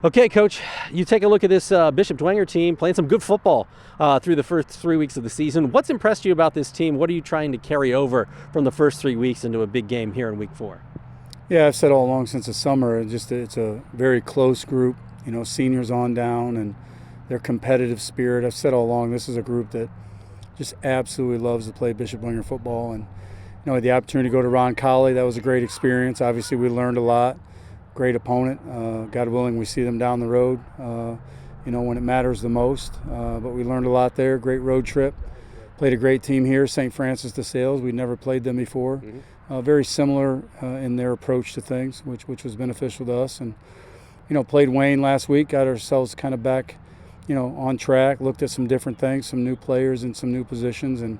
Okay, Coach, you take a look at this Bishop Dwenger team playing some good football through the first 3 weeks of the season. What's impressed you about this team? What are you trying to carry over from the first 3 weeks into a big game here in week 4? Yeah, I've said all along since the summer, it's a very close group, seniors on down, and their competitive spirit. I've said all along, this is a group that just absolutely loves to play Bishop Dwenger football. And, I had the opportunity to go to Ron Colley. That was a great experience. Obviously, we learned a lot. Great opponent. God willing, we see them down the road, when it matters the most. But we learned a lot there. Great road trip. Played a great team here, St. Francis de Sales. We'd never played them before. Very similar in their approach to things, which was beneficial to us. And, played Wayne last week, got ourselves kind of back, on track, looked at some different things, some new players in some new positions. And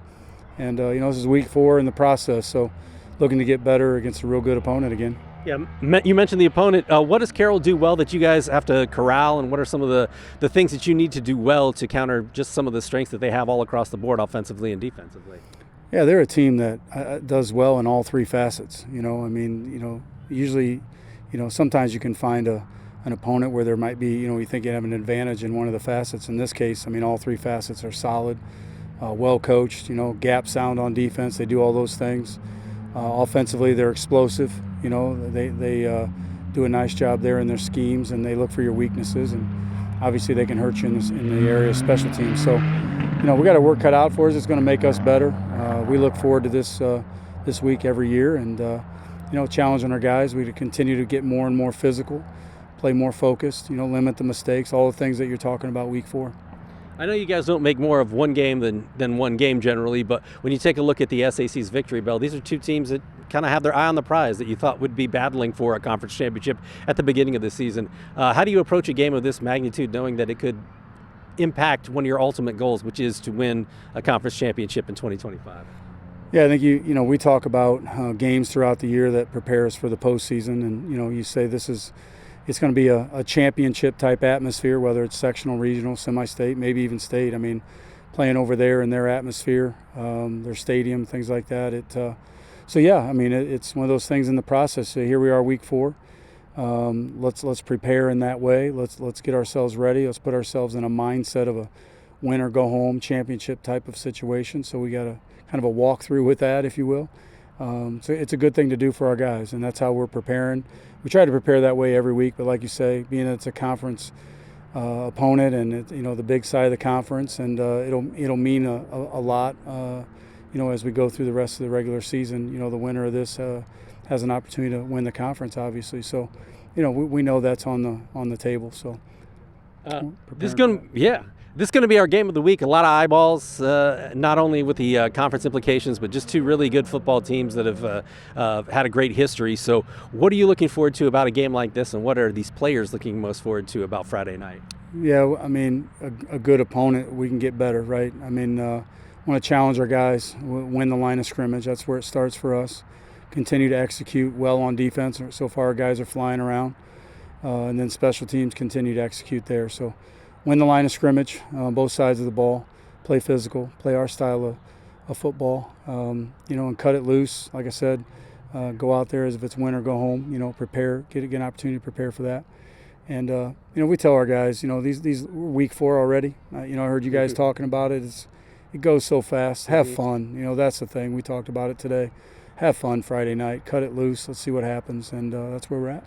this is week 4 in the process, so looking to get better against a real good opponent again. Yeah, you mentioned the opponent. What does Carroll do well that you guys have to corral, and what are some of the things that you need to do well to counter just some of the strengths that they have all across the board, offensively and defensively? Yeah, they're a team that does well in all 3 facets. Usually, sometimes you can find an opponent where there might be, you think you have an advantage in one of the facets. In this case, all 3 facets are solid, well coached, gap sound on defense. They do all those things. Offensively, they're explosive. They do a nice job there in their schemes, and they look for your weaknesses. And obviously, they can hurt you in the area of special teams. So, we got a work cut out for us. It's going to make us better. We look forward to this week every year, and challenging our guys. We continue to get more and more physical, play more focused. Limit the mistakes, all the things that you're talking about week 4. I know you guys don't make more of one game than one game generally, but when you take a look at the SAC's victory bell, these are 2 teams that kind of have their eye on the prize that you thought would be battling for a conference championship at the beginning of the season. How do you approach a game of this magnitude, knowing that it could impact one of your ultimate goals, which is to win a conference championship in 2025? Yeah, I think we talk about games throughout the year that prepare us for the postseason, and you say it's going to be a championship-type atmosphere, whether it's sectional, regional, semi-state, maybe even state. Playing over there in their atmosphere, their stadium, things like that. It's one of those things in the process. So here we are, week 4. Let's prepare in that way. Let's get ourselves ready. Let's put ourselves in a mindset of a win or go home championship type of situation. So we got a kind of a walkthrough with that, if you will. So it's a good thing to do for our guys, and that's how we're preparing. We try to prepare that way every week, but like you say, being that it's a conference opponent and the big side of the conference, and it'll mean a lot. As we go through the rest of the regular season, the winner of this has an opportunity to win the conference, obviously. So, we know that's on the table. So this is going to be our game of the week. A lot of eyeballs, not only with the conference implications, but just 2 really good football teams that have had a great history. So what are you looking forward to about a game like this, and what are these players looking most forward to about Friday night? Yeah, a good opponent, we can get better, right? Want to challenge our guys, win the line of scrimmage. That's where it starts for us. Continue to execute well on defense. So far, our guys are flying around. And then special teams continue to execute there. So win the line of scrimmage on both sides of the ball, play physical, play our style of football, and cut it loose. Like I said, go out there as if it's win or go home, prepare, get an opportunity to prepare for that. And, we tell our guys, these week 4 already. I heard you guys talking about it. It goes so fast. Have fun. That's the thing. We talked about it today. Have fun Friday night. Cut it loose. Let's see what happens. And that's where we're at.